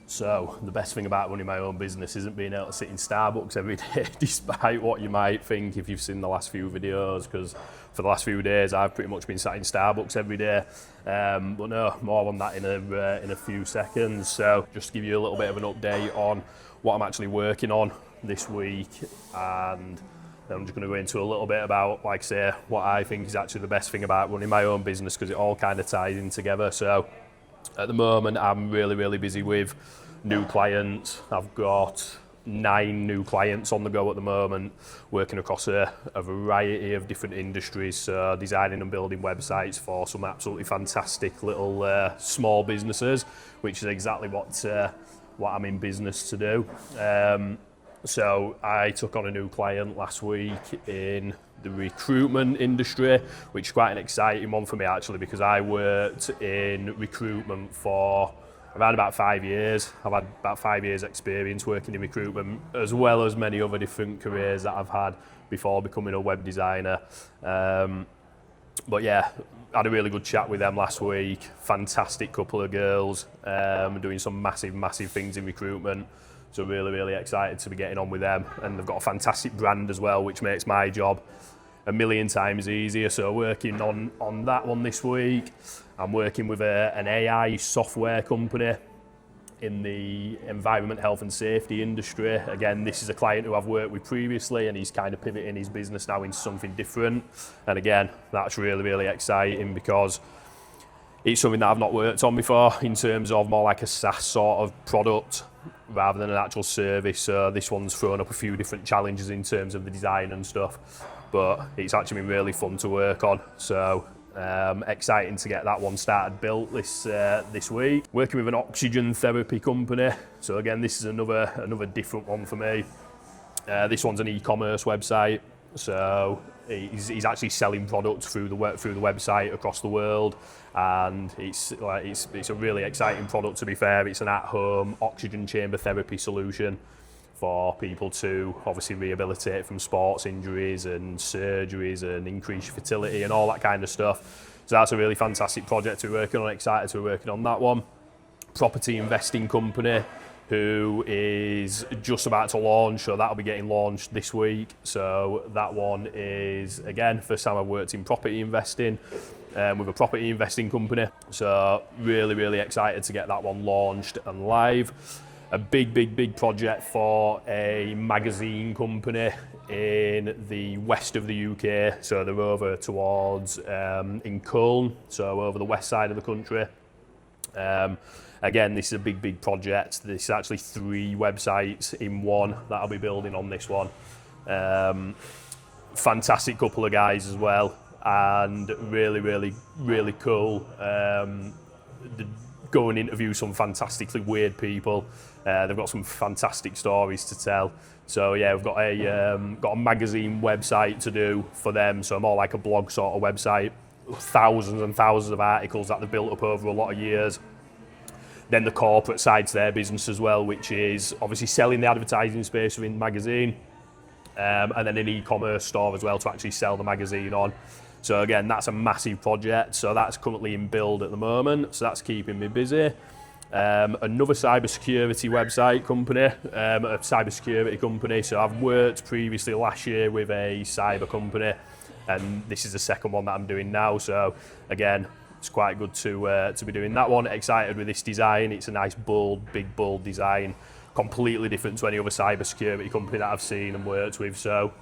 So the best thing about running my own business isn't being able to sit in Starbucks every day, despite what you might think if you've seen the last few videos, because for the last few days I've pretty much been sat in Starbucks every day. But no, more on that in a few seconds. So just to give you a little bit of an update on what I'm actually working on this week, and then I'm just going to go into a little bit about, like I say, what I think is actually the best thing about running my own business, because it all kind of ties in together. So at the moment, I'm really busy with new clients. I've got 9 new clients on the go at the moment, working across a variety of different industries, so designing and building websites for some absolutely fantastic little small businesses, which is exactly what I'm in business to do. So I took on a new client last week in the recruitment industry, which is quite an exciting one for me actually, because I worked in recruitment for around about 5 years. I've had about 5 years experience working in recruitment, as well as many other different careers that I've had before becoming a web designer. But yeah, had a really good chat with them last week. Fantastic couple of girls, doing some massive things in recruitment. So really excited to be getting on with them. And they've got a fantastic brand as well, which makes my job a million times easier. So working on that one this week. I'm working with an AI software company in the environment, health and safety industry. Again, this is a client who I've worked with previously, and he's kind of pivoting his business now into something different. And again, that's really exciting, because it's something that I've not worked on before, in terms of more like a SaaS sort of product rather than an actual service. So this one's thrown up a few different challenges in terms of the design and stuff, but it's actually been really fun to work on. So exciting to get that one started built this week. Working with an oxygen therapy company. So again, this is another different one for me. This one's an e-commerce website. So he's actually selling products through the website across the world, and it's a really exciting product. To be fair, it's an at-home oxygen chamber therapy solution for people to obviously rehabilitate from sports injuries and surgeries and increase fertility and all that kind of stuff. So that's a really fantastic project to be working on. Excited to be working on that one. Property investing company who is just about to launch, so that'll be getting launched this week. So that one is, again, first time I've worked in property investing with a property investing company. So really excited to get that one launched and live. A big project for a magazine company in the west of the UK. So they're over towards in Cologne, so over the west side of the country. Again, this is a big project. This is actually 3 websites in one that I'll be building on this one. Fantastic couple of guys as well, and really cool. Go and interview some fantastically weird people. They've got some fantastic stories to tell. So yeah, we've got a magazine website to do for them. So more like a blog sort of website. Thousands and thousands of articles that they've built up over a lot of years. Then the corporate side to their business as well, which is obviously selling the advertising space within the magazine, and then an e-commerce store as well to actually sell the magazine on. So again, that's a massive project. So that's currently in build at the moment. So that's keeping me busy. Another cybersecurity website company, a cybersecurity company. So I've worked previously last year with a cyber company, and this is the second one that I'm doing now. So again, it's quite good to be doing that one. Excited with this design. It's a nice big bold design, completely different to any other cybersecurity company that I've seen and worked with. So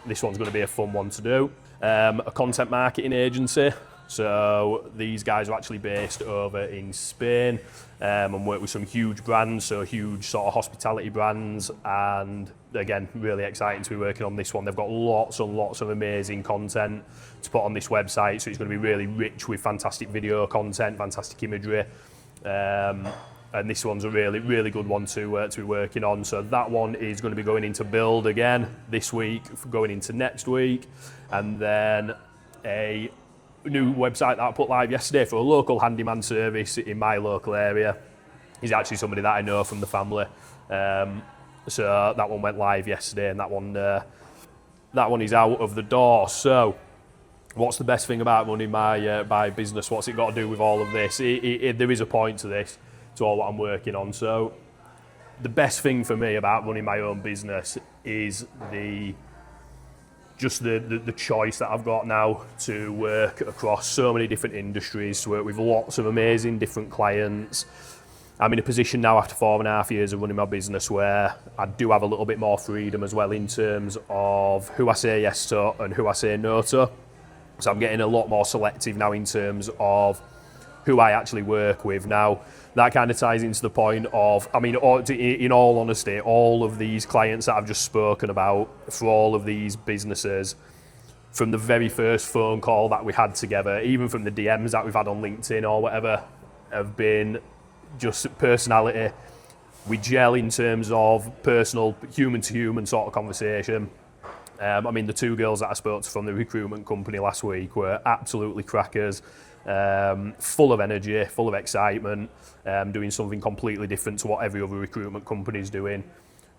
this one's going to be a fun one to do. A content marketing agency. So these guys are actually based over in Spain, and work with some huge brands, so huge sort of hospitality brands, and again, really exciting to be working on this one. They've got lots and lots of amazing content to put on this website, so it's going to be really rich with fantastic video content, fantastic imagery, and this one's a really good one to be working on. So that one is going to be going into build again this week, going into next week, and then a new website that I put live yesterday for a local handyman service in my local area. He's actually somebody that I know from the family. So that one went live yesterday, and that one is out of the door. So what's the best thing about running my business? What's it got to do with all of this? There is a point to this. to all what I'm working on. So the best thing for me about running my own business is the choice that I've got now to work across so many different industries, to work with lots of amazing different clients. I'm in a position now after 4.5 years of running my business where I do have a little bit more freedom as well in terms of who I say yes to and who I say no to. So I'm getting a lot more selective now in terms of who I actually work with. Now, that kind of ties into the point of, I mean, in all honesty, all of these clients that I've just spoken about for all of these businesses, from the very first phone call that we had together, even from the DMs that we've had on LinkedIn or whatever, have been just personality. We gel in terms of personal, human-to-human sort of conversation. I mean, the 2 girls that I spoke to from the recruitment company last week were absolutely crackers, full of energy, full of excitement, doing something completely different to what every other recruitment company is doing.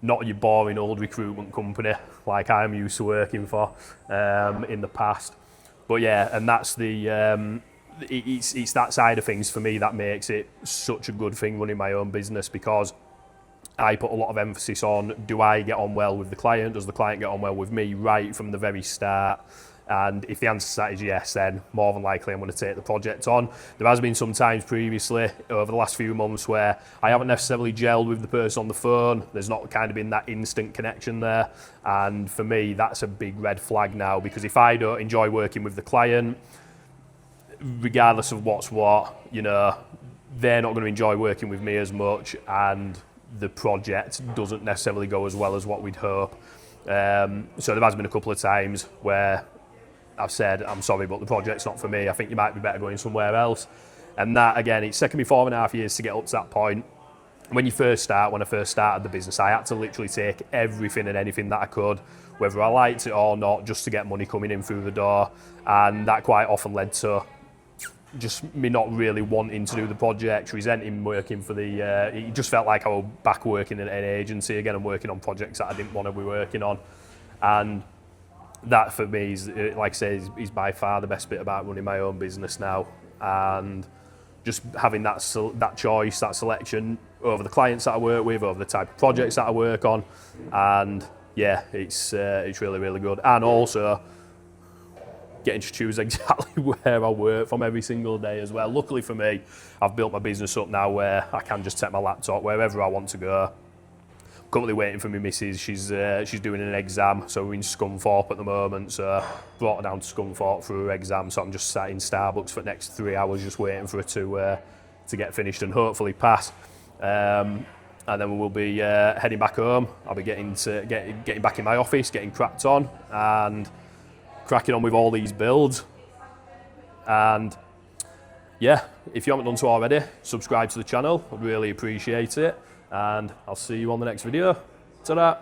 Not your boring old recruitment company like I'm used to working for in the past. But yeah, and that's it's that side of things for me that makes it such a good thing running my own business, because I put a lot of emphasis on, do I get on well with the client? Does the client get on well with me right from the very start? And if the answer to that is yes, then more than likely I'm going to take the project on. There has been some times previously over the last few months where I haven't necessarily gelled with the person on the phone. There's not kind of been that instant connection there. And for me, that's a big red flag now, because if I don't enjoy working with the client, regardless of what's what, you know, they're not going to enjoy working with me as much, and the project doesn't necessarily go as well as what we'd hope. So there has been a couple of times where I've said, I'm sorry, but the project's not for me. I think you might be better going somewhere else. And that, again, it's taken me 4.5 years to get up to that point. When I first started the business, I had to literally take everything and anything that I could, whether I liked it or not, just to get money coming in through the door. And that quite often led to just me not really wanting to do the project, resenting working for it just felt like I was back working in an agency again and working on projects that I didn't want to be working on. And that for me is, like I say, is by far the best bit about running my own business now, and just having that choice, that selection over the clients that I work with, over the type of projects that I work on. And yeah, it's really, really good. And also getting to choose exactly where I work from every single day as well. Luckily for me, I've built my business up now where I can just take my laptop wherever I want to go. Currently waiting for my missus. She's doing an exam, so we're in Scunthorpe at the moment. So brought her down to Scunthorpe for her exam. So I'm just sat in Starbucks for the next 3 hours, just waiting for her to get finished and hopefully pass. And then we will be heading back home. I'll be getting back in my office, getting cracked on, and cracking on with all these builds. And yeah, if you haven't done so already, subscribe to the channel. I'd really appreciate it. And I'll see you on the next video. Ta-da!